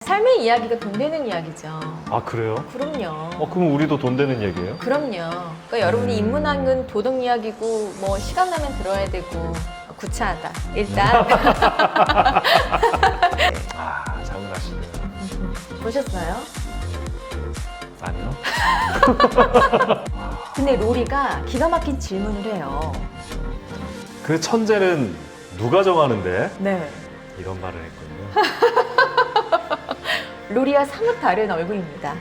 삶의 이야기가 돈 되는 이야기죠. 아, 그래요? 그럼요. 그럼 우리도 돈 되는 얘기예요? 그럼요. 그러니까 여러분이 인문학은 도덕 이야기고 뭐 시간 나면 들어야 되고 구차하다. 일단 아, 장을 하시네요. 보셨어요? 아니요. 근데 로리가 기가 막힌 질문을 해요. 그 천재는 누가 정하는데? 네. 이런 말을 했군요. 로리와 사뭇 다른 얼굴입니다.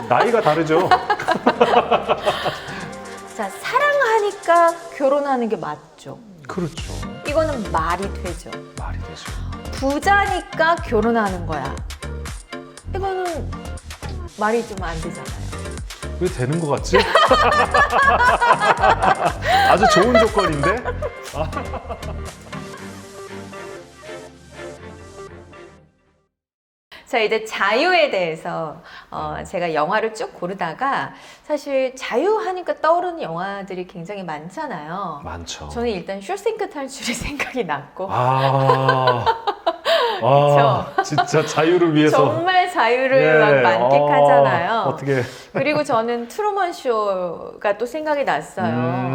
나이가 다르죠? 자, 사랑하니까 결혼하는 게 맞죠. 그렇죠. 이거는 말이 되죠. 말이 되죠. 부자니까 결혼하는 거야. 이거는 말이 좀 안 되잖아요. 왜 되는 것 같지? 아주 좋은 조건인데? 자, 이제 자유에 대해서 제가 영화를 쭉 고르다가 사실 자유하니까 떠오르는 영화들이 굉장히 많잖아요. 많죠. 저는 일단 슈싱크 탈출이 생각이 났고 진짜 자유를 위해서. 정말 자유를 예, 막 만끽하잖아요. 어떻게. 그리고 저는 트루먼 쇼가 또 생각이 났어요.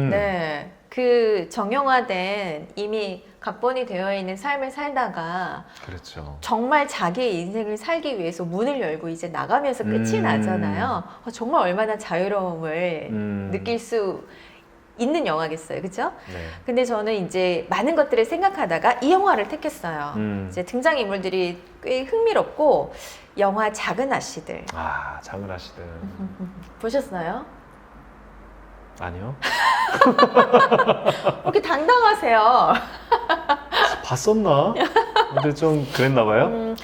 네, 그 정형화된 이미 각본이 되어 있는 삶을 살다가 그렇죠. 정말 자기의 인생을 살기 위해서 문을 열고 이제 나가면서 끝이 나잖아요. 정말 얼마나 자유로움을 느낄 수 있는 영화겠어요. 그죠? 네. 근데 저는 이제 많은 것들을 생각하다가 이 영화를 택했어요. 이제 등장인물들이 꽤 흥미롭고 영화 작은 아씨들 아, 장을 하시든. 보셨어요? 아니요. 이렇게 당당하세요. 봤었나? 근데 좀 그랬나 봐요.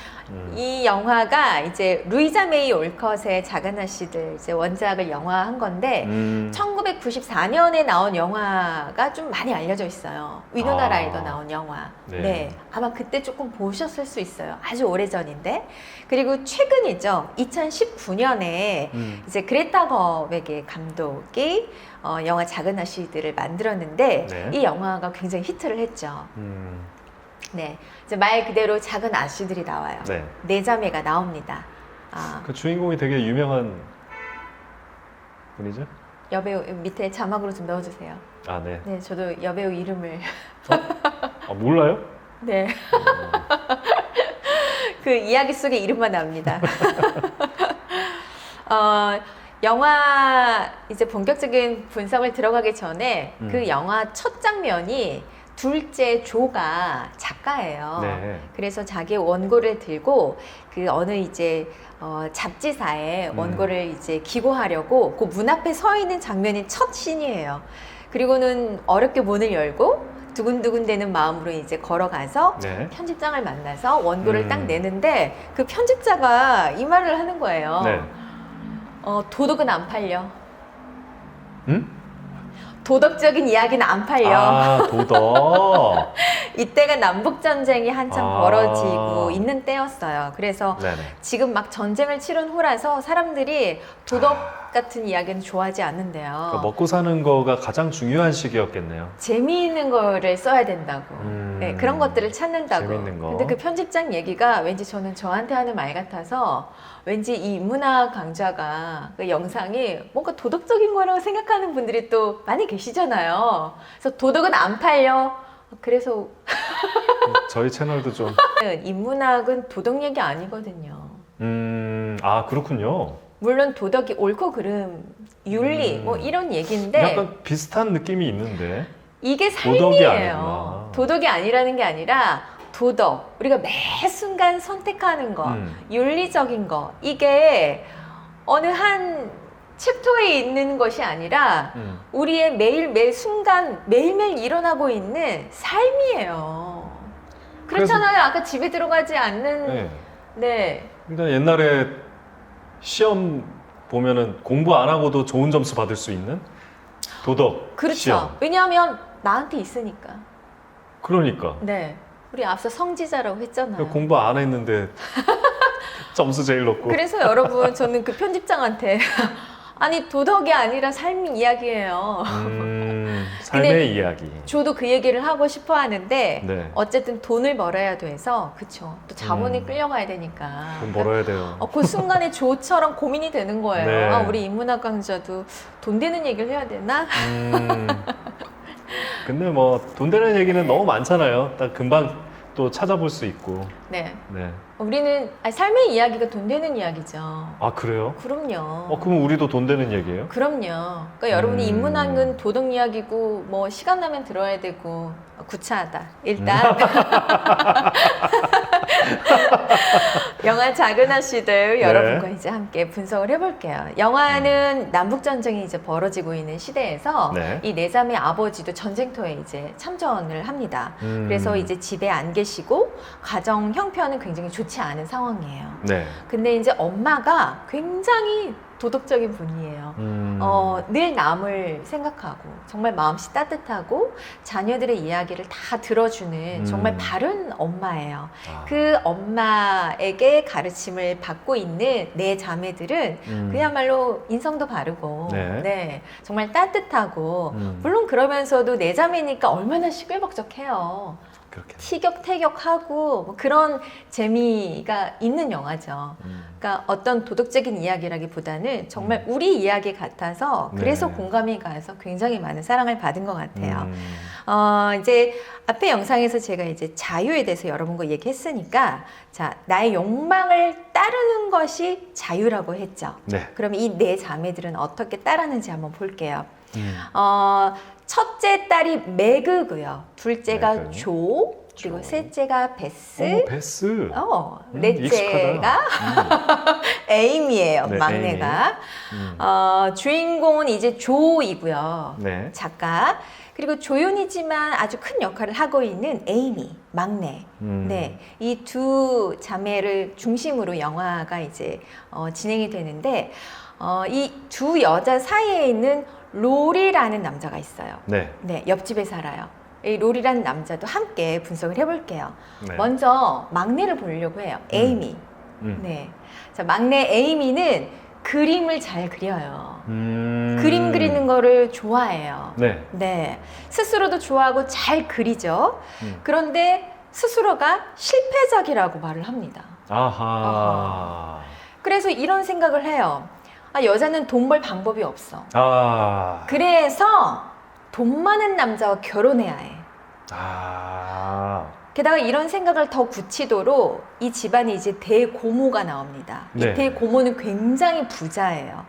이 영화가 이제 루이자 메이 올컷의 작은 아씨들 이제 원작을 영화한 건데 1994년에 나온 영화가 좀 많이 알려져 있어요. 위노나 라이더 나온 영화. 네. 아마 그때 조금 보셨을 수 있어요. 아주 오래전인데. 그리고 최근이죠. 2019년에 이제 그레타 거백의 감독이 영화 작은 아씨들을 만들었는데 네. 이 영화가 굉장히 히트를 했죠. 네, 이제 말 그대로 작은 아씨들이 나와요. 네. 네 자매가 나옵니다. 그 주인공이 되게 유명한 분이죠? 여배우 밑에 자막으로 좀 넣어주세요. 아, 네. 네, 저도 여배우 이름을 아, 몰라요? 네. 그 이야기 속에 이름만 납니다. 영화 이제 본격적인 분석을 들어가기 전에 그 영화 첫 장면이 둘째 조가 작가예요. 네. 그래서 자기 원고를 들고 그 어느 이제 잡지사에 원고를 이제 기고하려고 그 문 앞에 서 있는 장면이 첫 씬이에요. 그리고는 어렵게 문을 열고 두근두근대는 마음으로 이제 걸어가서 네. 편집장을 만나서 원고를 딱 내는데 그 편집자가 이 말을 하는 거예요. 네. 도덕은 안 팔려. 응? 도덕적인 이야기는 안 팔려. 아, 도덕. 이때가 남북전쟁이 한참 벌어지고 있는 때였어요. 그래서 네네. 지금 막 전쟁을 치른 후라서 사람들이 도덕 같은 이야기는 좋아하지 않는데요. 그러니까 먹고 사는 거가 가장 중요한 시기였겠네요. 재미있는 거를 써야 된다고. 네, 그런 것들을 찾는다고. 재밌는 거. 근데 그 편집장 얘기가 왠지 저는 저한테 하는 말 같아서 왠지 이 인문학 강좌가 그 영상이 뭔가 도덕적인 거라고 생각하는 분들이 또 많이 계시잖아요. 그래서 도덕은 안 팔려. 그래서 저희 채널도 좀. 인문학은 도덕 얘기 아니거든요. 아, 그렇군요. 물론 도덕이 옳고 그름, 윤리 뭐 이런 얘기인데 약간 비슷한 느낌이 있는데. 이게 도덕이 삶이에요. 아니구나. 도덕이 아니라는 게 아니라 도덕, 우리가 매 순간 선택하는 거, 윤리적인 거, 이게 어느 한 챕터에 있는 것이 아니라 우리의 매 순간 매일매일 일어나고 있는 삶이에요. 그렇잖아요. 아까 집에 들어가지 않는 네. 네. 그러니까 옛날에 시험 보면은 공부 안 하고도 좋은 점수 받을 수 있는 도덕 그렇죠. 시험. 왜냐하면 나한테 있으니까. 그러니까. 네. 우리 앞서 성지자라고 했잖아요. 공부 안 했는데 점수 제일 높고. 그래서 여러분 저는 그 편집장한테 아니 도덕이 아니라 삶 이야기예요. 삶의 이야기. 저도 그 얘기를 하고 싶어 하는데 네. 어쨌든 돈을 벌어야 돼서 그쵸. 또 자본이 끌려가야 되니까. 돈 벌어야 돼요. 그 순간에 조처럼 고민이 되는 거예요. 네. 아, 우리 인문학 강좌도 돈 되는 얘기를 해야 되나? 근데 뭐 돈 되는 얘기는 너무 많잖아요. 딱 금방 또 찾아볼 수 있고. 네. 네. 우리는 삶의 이야기가 돈 되는 이야기죠. 아 그래요? 그럼요. 그럼 우리도 돈 되는 얘기예요? 그럼요. 그러니까 여러분이 인문학은 도덕 이야기고 뭐 시간 나면 들어야 되고 구차하다. 일단 영화 작은 아씨들 네. 여러분과 이제 함께 분석을 해볼게요. 영화는 남북 전쟁이 이제 벌어지고 있는 시대에서 네. 이 네 자매 아버지도 전쟁터에 이제 참전을 합니다. 그래서 이제 집에 안 계시고 가정 형편은 굉장히 좋지 않은 상황이에요. 네. 근데 이제 엄마가 굉장히 도덕적인 분이에요. 늘 남을 생각하고 정말 마음씨 따뜻하고 자녀들의 이야기를 다 들어주는 정말 바른 엄마예요. 아. 그 엄마에게 가르침을 받고 있는 네 자매들은 그야말로 인성도 바르고 네. 정말 따뜻하고 물론 그러면서도 네 자매니까 얼마나 시끌벅적해요. 그렇게. 티격태격하고 뭐 그런 재미가 있는 영화죠. 그러니까 어떤 도덕적인 이야기라기보다는 정말 우리 이야기 같아서 그래서 네. 공감이 가서 굉장히 많은 사랑을 받은 것 같아요. 이제 앞에 영상에서 제가 이제 자유에 대해서 여러분과 얘기했으니까 자, 나의 욕망을 따르는 것이 자유라고 했죠. 네. 그럼 이 네 자매들은 어떻게 따르는지 한번 볼게요. 음. 첫째 딸이 매그고요. 둘째가 매그. 조, 그리고 조. 셋째가 베스, 베스. 넷째가 에이미예요. 네, 막내가. 주인공은 이제 조이고요. 네. 작가. 그리고 조연이지만 아주 큰 역할을 하고 있는 에이미, 막내. 네, 이 두 자매를 중심으로 영화가 이제 진행이 되는데 이 두 여자 사이에 있는 로리라는 남자가 있어요. 네. 네, 옆집에 살아요. 이 로리라는 남자도 함께 분석을 해볼게요. 네. 먼저 막내를 보려고 해요. 에이미. 네, 자, 막내 에이미는 그림을 잘 그려요. 그림 그리는 거를 좋아해요. 네. 네, 스스로도 좋아하고 잘 그리죠. 그런데 스스로가 실패작이라고 말을 합니다. 아하. 그래서 이런 생각을 해요. 여자는 돈 벌 방법이 없어. 아. 그래서 돈 많은 남자와 결혼해야 해. 아. 게다가 이런 생각을 더 굳히도록 이 집안에 이제 대고모가 나옵니다. 네. 이 대고모는 굉장히 부자예요.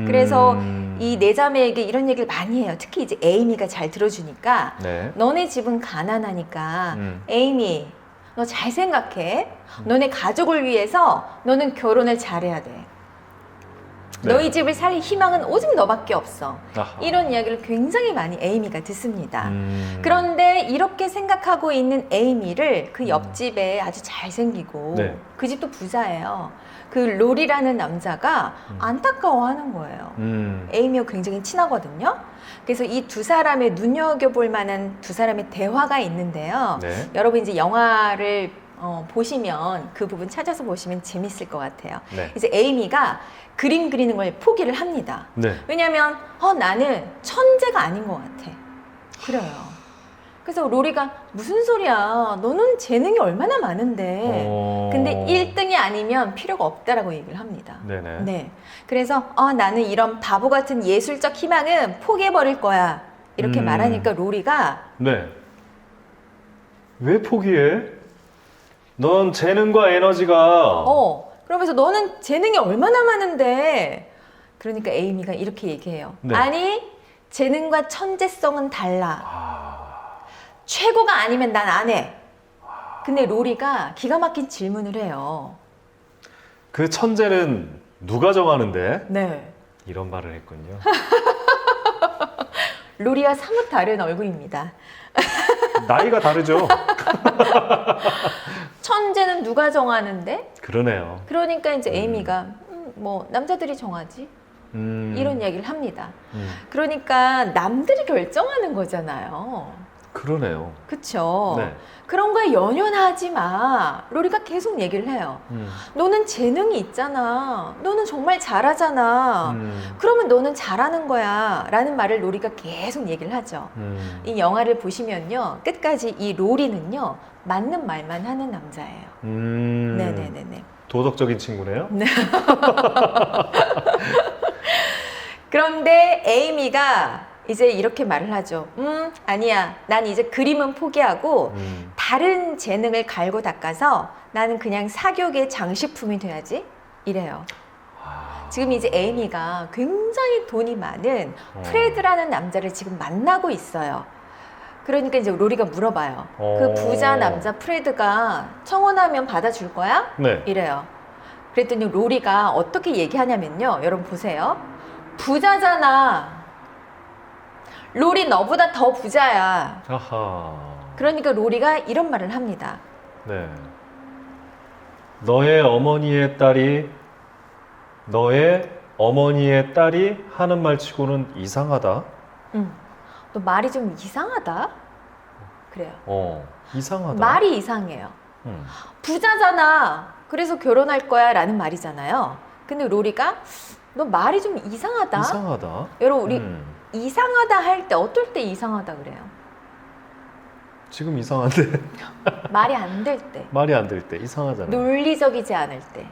그래서 이 네 자매에게 이런 얘기를 많이 해요. 특히 이제 에이미가 잘 들어주니까 네. 너네 집은 가난하니까 에이미 너 잘 생각해. 너네 가족을 위해서 너는 결혼을 잘해야 돼. 네. 너희 집을 살 희망은 오직 너밖에 없어. 아하. 이런 이야기를 굉장히 많이 에이미가 듣습니다. 그런데 이렇게 생각하고 있는 에이미를 그 옆집에 아주 잘생기고 네. 그 집도 부자예요. 그 롤이라는 남자가 안타까워하는 거예요. 에이미와 굉장히 친하거든요. 그래서 이 두 사람의 눈여겨볼 만한 두 사람의 대화가 있는데요. 네. 여러분 이제 영화를 보시면 그 부분 찾아서 보시면 재밌을 것 같아요. 네. 이제 에이미가 그림 그리는 걸 포기를 합니다. 네. 왜냐하면 나는 천재가 아닌 것 같아. 그래요. 그래서 로리가 무슨 소리야. 너는 재능이 얼마나 많은데. 근데 1등이 아니면 필요가 없다라고 얘기를 합니다. 네네. 네. 그래서 나는 이런 바보 같은 예술적 희망은 포기해버릴 거야. 이렇게 말하니까 로리가 네. 왜 포기해? 넌 재능과 에너지가 그러면서 너는 재능이 얼마나 많은데. 그러니까 에이미가 이렇게 얘기해요. 네. 아니 재능과 천재성은 달라. 최고가 아니면 난 안 해. 근데 로리가 기가 막힌 질문을 해요. 그 천재는 누가 정하는데? 네. 이런 말을 했군요. 로리와 사뭇 다른 얼굴입니다. 나이가 다르죠? 천재는 누가 정하는데? 그러네요. 그러니까 이제 에이미가 뭐 남자들이 정하지. 이런 이야기를 합니다. 그러니까 남들이 결정하는 거잖아요. 그러네요. 그쵸? 네. 그런 거에 연연하지 마. 로리가 계속 얘기를 해요. 너는 재능이 있잖아. 너는 정말 잘하잖아. 그러면 너는 잘하는 거야. 라는 말을 로리가 계속 얘기를 하죠. 이 영화를 보시면요. 끝까지 이 로리는요. 맞는 말만 하는 남자예요. 네네네네. 도덕적인 친구네요. 네. 그런데 에이미가 이제 이렇게 말을 하죠. 아니야. 난 이제 그림은 포기하고 다른 재능을 갈고 닦아서 나는 그냥 사교계 장식품이 돼야지. 이래요. 지금 이제 에이미가 굉장히 돈이 많은 프레드라는 남자를 지금 만나고 있어요. 그러니까 이제 로리가 물어봐요. 그 부자 남자 프레드가 청혼하면 받아줄 거야? 네. 이래요. 그랬더니 로리가 어떻게 얘기하냐면요. 여러분 보세요. 부자잖아. 로리 너보다 더 부자야. 아하. 그러니까 로리가 이런 말을 합니다. 네. 너의 어머니의 딸이 하는 말치고는 이상하다. 너 말이 좀 이상하다? 그래요. 이상하다. 말이 이상해요. 부자잖아. 그래서 결혼할 거야 라는 말이잖아요. 근데 로리가 너 말이 좀 이상하다. 이상하다. 여러분 우리 이상하다 할 때 어떨 때 이상하다 그래요? 지금 이상한데. 말이 안 될 때. 말이 안 될 때 이상하잖아. 논리적이지 않을 때.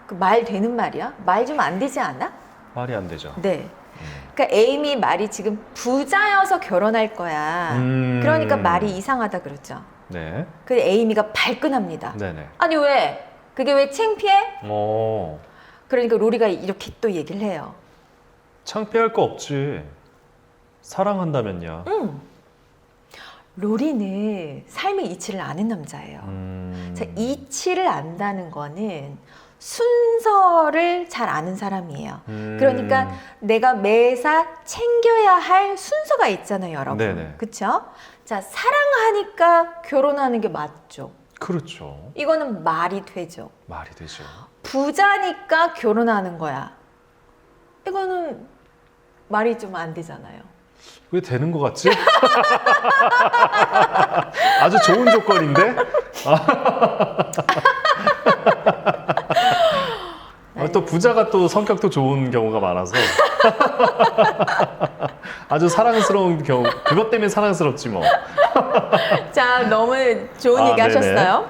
그 말 되는 말이야? 말 좀 안 되지 않아? 말이 안 되죠. 네. 그러니까 에이미 말이 지금 부자여서 결혼할 거야. 그러니까 말이 이상하다 그러죠. 네. 근데 에이미가 발끈합니다. 네네. 아니 왜? 그게 왜 창피해? 어. 그러니까 로리가 이렇게 또 얘기를 해요. 창피할 거 없지. 사랑한다면야. 로리는 삶의 이치를 아는 남자예요. 자, 이치를 안다는 거는 순서를 잘 아는 사람이에요. 그러니까 내가 매사 챙겨야 할 순서가 있잖아요, 여러분. 네네. 그쵸? 자, 사랑하니까 결혼하는 게 맞죠. 그렇죠. 이거는 말이 되죠. 말이 되죠. 부자니까 결혼하는 거야. 이거는 말이 좀 안 되잖아요. 왜 되는 것 같지? 아주 좋은 조건인데? 또 부자가 또 성격도 좋은 경우가 많아서 아주 사랑스러운 경우. 그것 때문에 사랑스럽지 뭐. 자, 너무 좋은 얘기 네네. 하셨어요.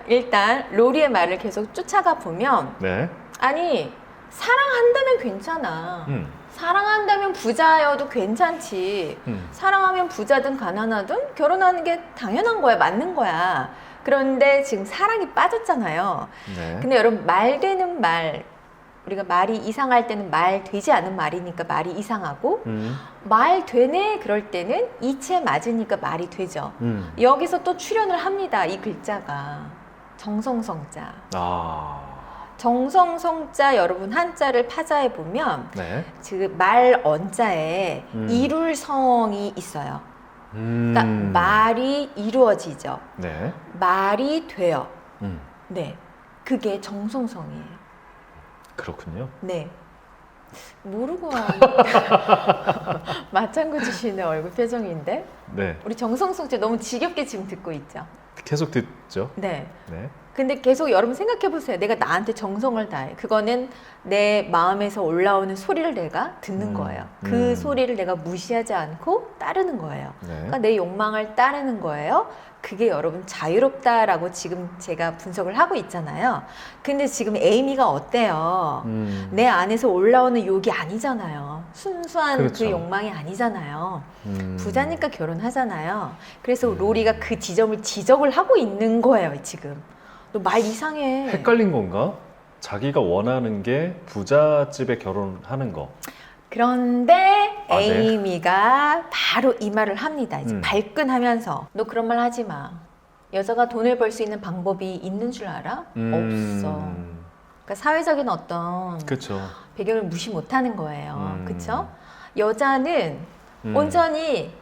일단 로리의 말을 계속 쫓아가 보면 네. 아니 사랑한다면 괜찮아. 사랑한다면 부자여도 괜찮지. 사랑하면 부자든 가난하든 결혼하는 게 당연한 거야. 맞는 거야. 그런데 지금 사랑이 빠졌잖아요. 네. 근데 여러분 말 되는 말, 우리가 말이 이상할 때는 말 되지 않은 말이니까 말이 이상하고 말 되네 그럴 때는 이치에 맞으니까 말이 되죠. 여기서 또 출연을 합니다. 이 글자가 정성성자. 정성성자 여러분 한자를 파자해 보면 네. 그 말 언자에 이룰성이 있어요. 그러니까 말이 이루어지죠. 네. 말이 돼요. 네, 그게 정성성이에요. 그렇군요. 네. 모르고 맞장구 주시는 얼굴 표정인데 네. 우리 정성성자 너무 지겹게 지금 듣고 있죠. 계속 듣죠. 네. 네. 근데 계속 여러분 생각해 보세요. 내가 나한테 정성을 다해. 그거는 내 마음에서 올라오는 소리를 내가 듣는 거예요. 그 소리를 내가 무시하지 않고 따르는 거예요. 네. 그러니까 내 욕망을 따르는 거예요. 그게 여러분 자유롭다라고 지금 제가 분석을 하고 있잖아요. 근데 지금 에이미가 어때요? 내 안에서 올라오는 욕이 아니잖아요. 순수한 그렇죠. 그 욕망이 아니잖아요. 부자니까 결혼하잖아요. 그래서 로리가 그 지점을 지적을 하고 있는 거예요, 지금. 너 말 이상해. 헷갈린 건가? 자기가 원하는 게 부잣집에 결혼하는 거. 그런데 네. 에이미가 바로 이 말을 합니다. 이제 발끈하면서 너 그런 말 하지 마. 여자가 돈을 벌 수 있는 방법이 있는 줄 알아? 없어. 그러니까 사회적인 어떤 그렇죠. 배경을 무시 못하는 거예요. 그렇죠? 여자는 온전히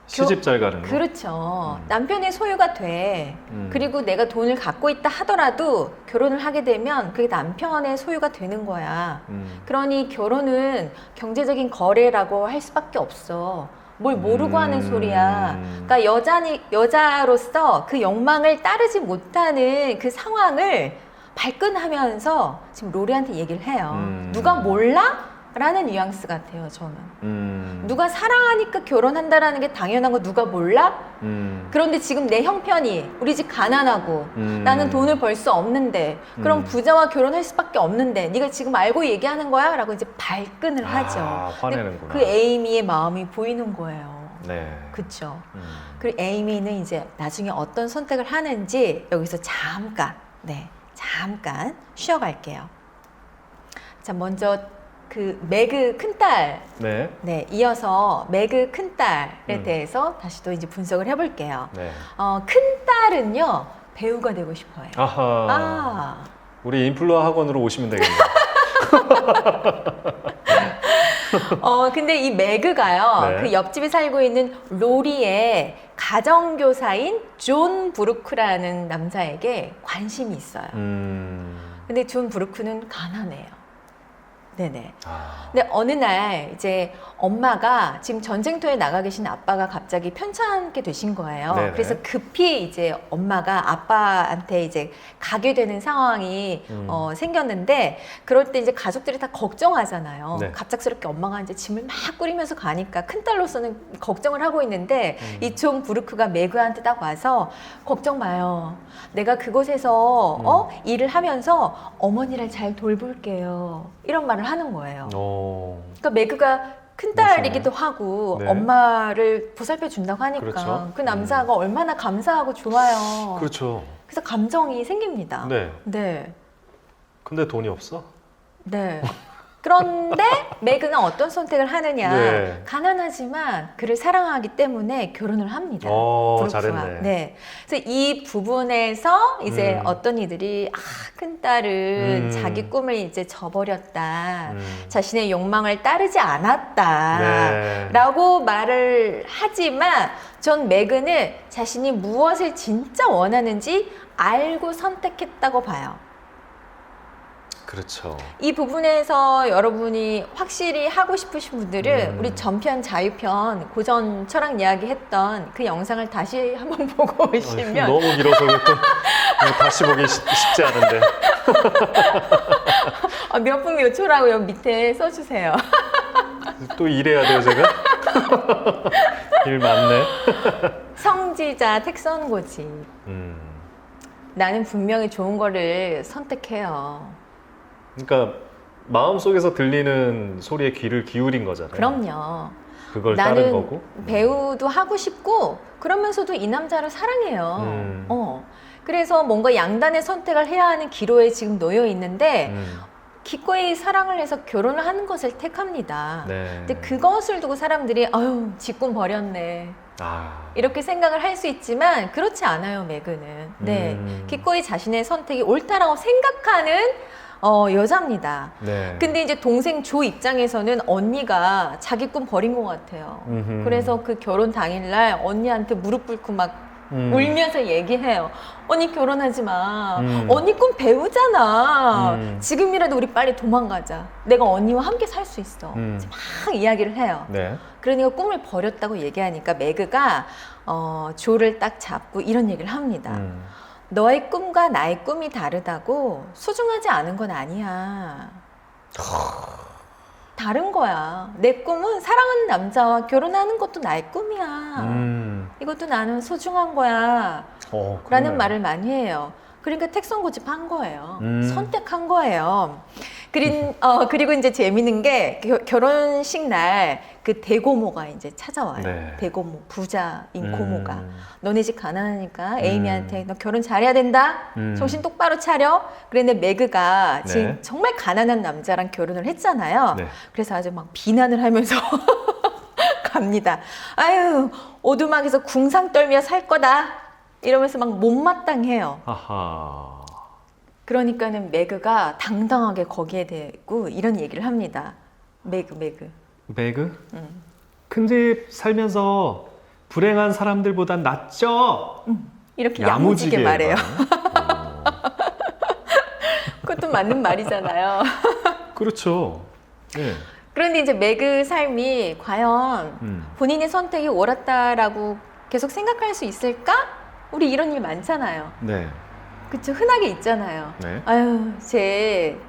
시집 잘 가는 거. 그렇죠. 남편의 소유가 돼. 그리고 내가 돈을 갖고 있다 하더라도 결혼을 하게 되면 그게 남편의 소유가 되는 거야. 그러니 결혼은 경제적인 거래라고 할 수밖에 없어. 뭘 모르고 하는 소리야. 그러니까 여자로서 그 욕망을 따르지 못하는 그 상황을 발끈하면서 지금 로리한테 얘기를 해요. 누가 몰라? 라는 뉘앙스 같아요, 저는. 누가 사랑하니까 결혼한다라는 게 당연한 거 누가 몰라? 그런데 지금 내 형편이 우리 집 가난하고 나는 돈을 벌 수 없는데 그럼 부자와 결혼할 수밖에 없는데 네가 지금 알고 얘기하는 거야? 라고 이제 발끈을 하죠. 화내는구나. 그 에이미의 마음이 보이는 거예요. 네. 그쵸. 그리고 에이미는 이제 나중에 어떤 선택을 하는지 여기서 잠깐 쉬어갈게요. 자, 먼저 그 매그 큰딸, 네. 이어서 매그 큰딸에 대해서 다시 또 이제 분석을 해볼게요. 네. 큰딸은요, 배우가 되고 싶어요. 아하. 우리 인플루어 학원으로 오시면 되겠네요. 근데 이 매그가요, 네. 그 옆집에 살고 있는 로리의 가정교사인 존 브루크라는 남자에게 관심이 있어요. 근데 존 브루크는 가난해요. 네네. 근데 어느 날 이제 엄마가 지금 전쟁터에 나가 계신 아빠가 갑자기 편찮게 되신 거예요. 네네. 그래서 급히 이제 엄마가 아빠한테 이제 가게 되는 상황이 생겼는데 그럴 때 이제 가족들이 다 걱정하잖아요. 네. 갑작스럽게 엄마가 이제 짐을 막 꾸리면서 가니까 큰딸로서는 걱정을 하고 있는데 이 존 브루크가 매그한테 딱 와서 걱정 마요. 내가 그곳에서 일을 하면서 어머니를 잘 돌볼게요. 이런 말을 하는 거예요. 그러니까 매그가 큰딸이기도 하고 네. 엄마를 보살펴 준다고 하니까 그렇죠. 그 남자가 얼마나 감사하고 좋아요. 그렇죠. 그래서 감정이 생깁니다. 네. 네. 근데 돈이 없어? 네. 그런데 매그는 어떤 선택을 하느냐. 네. 가난하지만 그를 사랑하기 때문에 결혼을 합니다. 브루크와. 잘했네. 네. 그래서 이 부분에서 이제 어떤 이들이 큰딸은 자기 꿈을 이제 저버렸다. 자신의 욕망을 따르지 않았다. 네. 라고 말을 하지만 전 매그는 자신이 무엇을 진짜 원하는지 알고 선택했다고 봐요. 그렇죠. 이 부분에서 여러분이 확실히 하고 싶으신 분들은 우리 전편 자유편 고전 철학 이야기 했던 그 영상을 다시 한번 보고 오시면 너무 길어서 또 다시 보기 쉽지 않은데. 몇 분 몇 초라고 여기 밑에 써주세요. 또 일해야 돼요, 제가? 일 많네. 성지자 택선고지. 나는 분명히 좋은 거를 선택해요. 그러니까 마음속에서 들리는 소리에 귀를 기울인 거잖아요. 그럼요. 그걸 따른 나는 거고. 배우도 하고 싶고 그러면서도 이 남자를 사랑해요. 그래서 뭔가 양단의 선택을 해야 하는 기로에 지금 놓여 있는데 기꺼이 사랑을 해서 결혼을 하는 것을 택합니다. 네. 근데 그것을 두고 사람들이 아유 직군 버렸네 이렇게 생각을 할 수 있지만 그렇지 않아요. 매그는 기꺼이 자신의 선택이 옳다라고 생각하는 여자입니다. 네. 근데 이제 동생 조 입장에서는 언니가 자기 꿈 버린 것 같아요. 그래서 그 결혼 당일날 언니한테 무릎 꿇고 막 울면서 얘기해요. 언니 결혼하지 마. 언니 꿈 배우잖아. 지금이라도 우리 빨리 도망가자. 내가 언니와 함께 살 수 있어. 막 이야기를 해요. 네. 그러니까 꿈을 버렸다고 얘기하니까 매그가 조를 딱 잡고 이런 얘기를 합니다. 너의 꿈과 나의 꿈이 다르다고 소중하지 않은 건 아니야. 다른 거야. 내 꿈은 사랑하는 남자와 결혼하는 것도 나의 꿈이야. 이것도 나는 소중한 거야. 라는 말을 많이 해요. 그러니까 택선고집한 거예요. 선택한 거예요. 그리고 이제 재밌는 게 결혼식 날 그 대고모가 이제 찾아와요. 네. 대고모, 부자인 고모가. 너네 집 가난하니까 에이미한테 너 결혼 잘해야 된다. 정신 똑바로 차려. 그런데 매그가 지금 정말 가난한 남자랑 결혼을 했잖아요. 네. 그래서 아주 막 비난을 하면서 갑니다. 아유, 오두막에서 궁상 떨며 살 거다. 이러면서 막 못마땅해요. 아하. 그러니까는 매그가 당당하게 거기에 대고 이런 얘기를 합니다. 매그. 매그? 큰 집 살면서 불행한 사람들보단 낫죠? 이렇게 야무지게 말해요. 말하네. 그것도 맞는 말이잖아요. 그렇죠. 네. 그런데 이제 매그 삶이 과연 본인의 선택이 옳았다라고 계속 생각할 수 있을까? 우리 이런 일 많잖아요. 네. 그쵸, 흔하게 있잖아요. 네. 아유,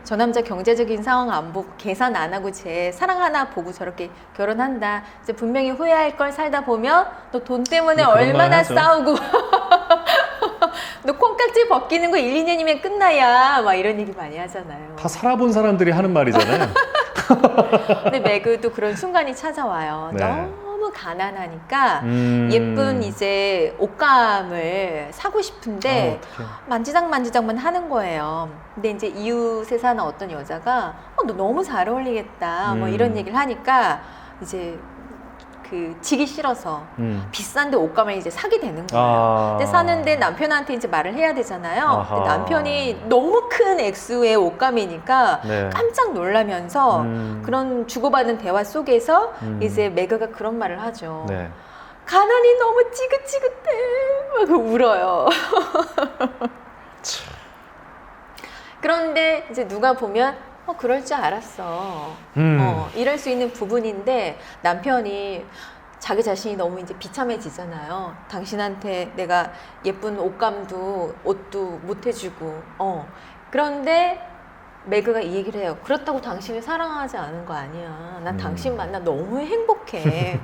저 남자 경제적인 상황 안 보고 계산 안 하고 제 사랑 하나 보고 저렇게 결혼한다. 이제 분명히 후회할 걸 살다 보면 너 돈 때문에 그런 말 얼마나 하죠. 싸우고 너 콩깍지 벗기는 거 1, 2년이면 끝나야 막 이런 얘기 많이 하잖아요. 다 살아본 사람들이 하는 말이잖아요. 근데 매그도 그런 순간이 찾아와요. 네. 너무 가난하니까 예쁜 이제 옷감을 사고 싶은데 어떡해. 만지작만 하는 거예요. 근데 이제 이웃에 사는 어떤 여자가 너 너무 잘 어울리겠다 뭐 이런 얘기를 하니까 이제 그 지기 싫어서 비싼데 옷감을 이제 사게 되는 거예요. 근데 사는데 남편한테 이제 말을 해야 되잖아요. 근데 아하. 남편이 너무 큰 액수의 옷감이니까 네. 깜짝 놀라면서 그런 주고받은 대화 속에서 이제 매그가 그런 말을 하죠. 네. 가난이 너무 찌긋찌긋해. 막 울어요. 그런데 이제 누가 보면 그럴 줄 알았어. 이럴 수 있는 부분인데 남편이 자기 자신이 너무 이제 비참해지잖아요. 당신한테 내가 예쁜 옷감도 옷도 못 해주고. 그런데 매그가 이 얘기를 해요. 그렇다고 당신을 사랑하지 않은 거 아니야. 난 당신 만나 너무 행복해.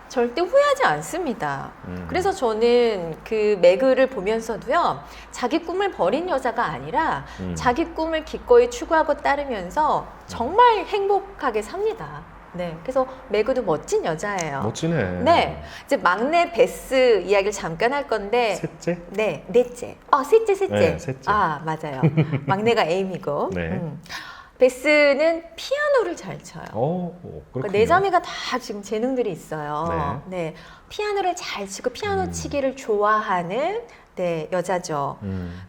절대 후회하지 않습니다. 그래서 저는 그 매그를 보면서도요, 자기 꿈을 버린 여자가 아니라 자기 꿈을 기꺼이 추구하고 따르면서 정말 행복하게 삽니다. 네, 그래서 매그도 멋진 여자예요. 멋지네. 네, 이제 막내 베스 이야기를 잠깐 할 건데. 셋째? 네, 넷째. 셋째. 네, 셋째. 아, 맞아요. 막내가 에이미고. 네. 베스는 피아노를 잘 쳐요. 그렇군요. 그러니까 네 자매가 다 지금 재능들이 있어요. 네. 피아노를 잘 치고 피아노 치기를 좋아하는 네, 여자죠.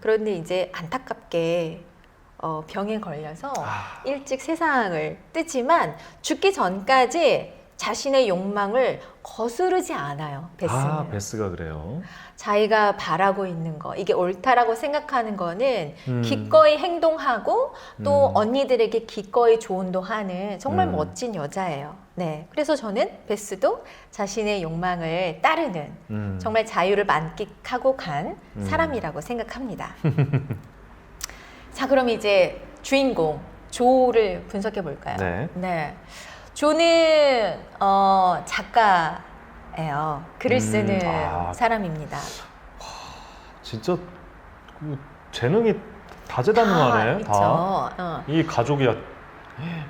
그런데 이제 안타깝게 병에 걸려서 일찍 세상을 뜨지만 죽기 전까지 자신의 욕망을 거스르지 않아요. 베스는. 베스가 그래요. 자기가 바라고 있는 거, 이게 옳다라고 생각하는 거는 기꺼이 행동하고 또 언니들에게 기꺼이 조언도 하는 정말 멋진 여자예요. 네, 그래서 저는 베스도 자신의 욕망을 따르는 정말 자유를 만끽하고 간 사람이라고 생각합니다. 자, 그럼 이제 주인공 조를 분석해 볼까요? 네. 조는 작가예요. 글을 쓰는 사람입니다. 진짜 재능이 다재다능하네. 다. 이 가족이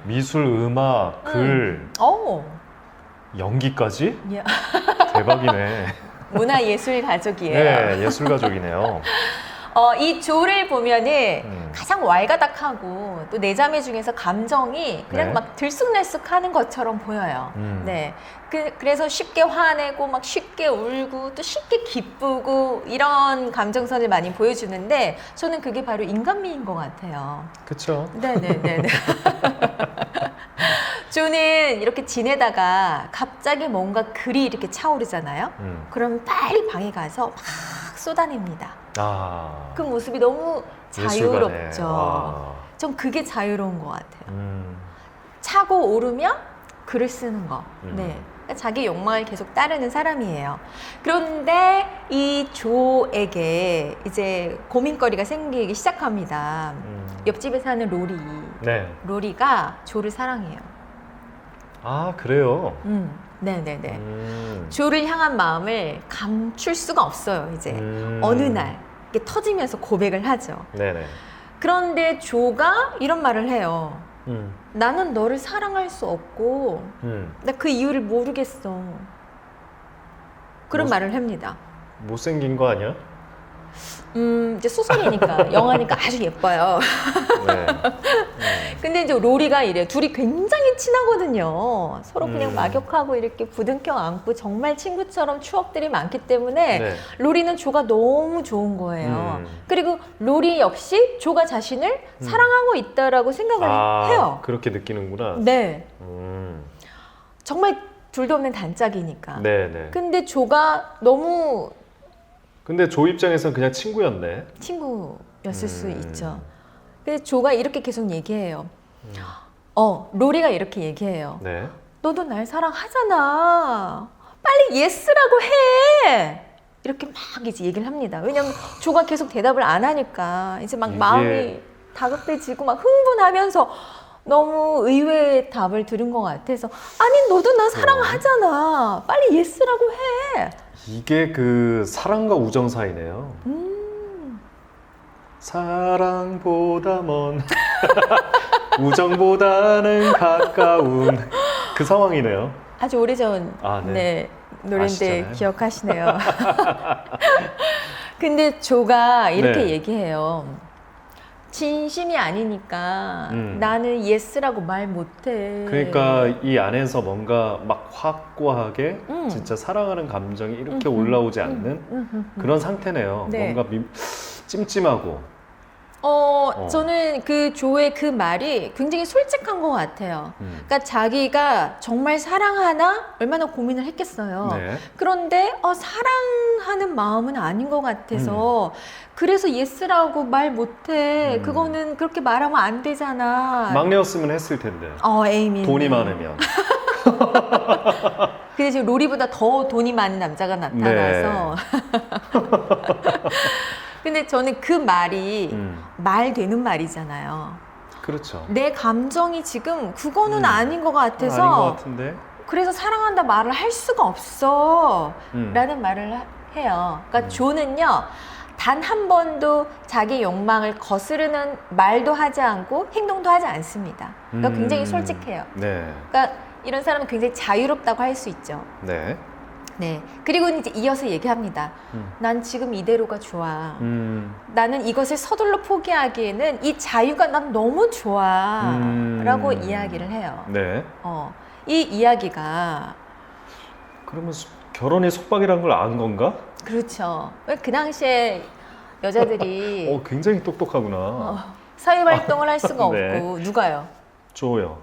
미술, 음악, 글, 연기까지? 대박이네. 문화예술 가족이에요. 네, 예술 가족이네요. 이 조를 보면은 가장 왈가닥하고 또 네 자매 중에서 감정이 그냥 막 들쑥날쑥하는 것처럼 보여요. 네, 그래서 쉽게 화내고 막 쉽게 울고 또 쉽게 기쁘고 이런 감정선을 많이 보여주는데 저는 그게 바로 인간미인 것 같아요. 그렇죠. 네네네. 조는 이렇게 지내다가 갑자기 뭔가 글이 이렇게 차오르잖아요. 그럼 빨리 방에 가서 막 쏟아냅니다. 그 모습이 너무 자유롭죠. 전 그게 자유로운 것 같아요. 차고 오르면 글을 쓰는 거. 네. 그러니까 자기 욕망을 계속 따르는 사람이에요. 그런데 이 조에게 이제 고민거리가 생기기 시작합니다. 옆집에 사는 로리. 로리가 조를 사랑해요. 그래요? 네네네. 조를 향한 마음을 감출 수가 없어요, 이제. 어느 날, 이게 터지면서 고백을 하죠. 네네. 그런데 조가 이런 말을 해요. 나는 너를 사랑할 수 없고, 나 그 이유를 모르겠어. 그런 말을 합니다. 못생긴 거 아니야? 이제 소설이니까, 영화니까 아주 예뻐요. 근데 이제 로리가 이래. 둘이 굉장히 친하거든요. 서로 그냥 막역하고 이렇게 부둥켜 안고 정말 친구처럼 추억들이 많기 때문에 로리는 조가 너무 좋은 거예요. 그리고 로리 역시 조가 자신을 사랑하고 있다라고 생각을 해요. 그렇게 느끼는구나. 네. 정말 둘도 없는 단짝이니까. 근데 조가 너무 근데 조 입장에서는 그냥 친구였네. 친구였을 수 있죠. 근데 조가 이렇게 계속 얘기해요. 로리가 이렇게 얘기해요. 네. 너도 날 사랑하잖아. 빨리 예스라고 해. 이렇게 막 이제 얘기를 합니다. 왜냐면 조가 계속 대답을 안 하니까 이제 막 이게- 마음이 다급해지고 막 흥분하면서 너무 의외의 답을 들은 것 같아서 아니 너도 나 사랑하잖아. 빨리 예스라고 해. 이게 그 사랑과 우정 사이네요. 사랑보다 먼 우정보다는 가까운 그 상황이네요. 아주 오래전 아, 네. 네, 노래인데 아시잖아요. 기억하시네요. 근데 조가 이렇게 네. 얘기해요. 진심이 아니니까 나는 예스라고 말 못해. 그러니까 이 안에서 뭔가 막 확고하게 음. 진짜 사랑하는 감정이 이렇게 올라오지 않는 그런 상태네요. 네. 뭔가 찜찜하고. 저는 그 조의 그 말이 굉장히 솔직한 것 같아요. 그러니까 자기가 정말 사랑하나 얼마나 고민을 했겠어요. 네. 그런데 사랑하는 마음은 아닌 것 같아서 그래서 예스라고 말 못해. 그거는 그렇게 말하면 안 되잖아. 막내였으면 했을 텐데. 에이미. 돈이 많으면. 근데 지금 로리보다 더 돈이 많은 남자가 나타나서. 근데 저는 그 말이 말 되는 말이잖아요. 그렇죠. 내 감정이 지금 그거는 아닌 것 같아서 아닌 것 같은데. 그래서 사랑한다 말을 할 수가 없어 음. 라는 말을 해요. 그러니까 조는요 단 한 번도 자기 욕망을 거스르는 말도 하지 않고 행동도 하지 않습니다. 그러니까 굉장히 솔직해요. 네. 그러니까 이런 사람은 굉장히 자유롭다고 할 수 있죠. 네. 네. 그리고 이제 이어서 얘기합니다. 난 지금 이대로가 좋아. 나는 이것을 서둘러 포기하기에는 이 자유가 난 너무 좋아. 라고 이야기를 해요. 네. 이 이야기가 그러면 결혼이 속박이란 걸 안 건가? 그렇죠. 왜 그 당시에 여자들이 굉장히 똑똑하구나. 사회 활동을 할 수가 네. 없고 누가요? 조요.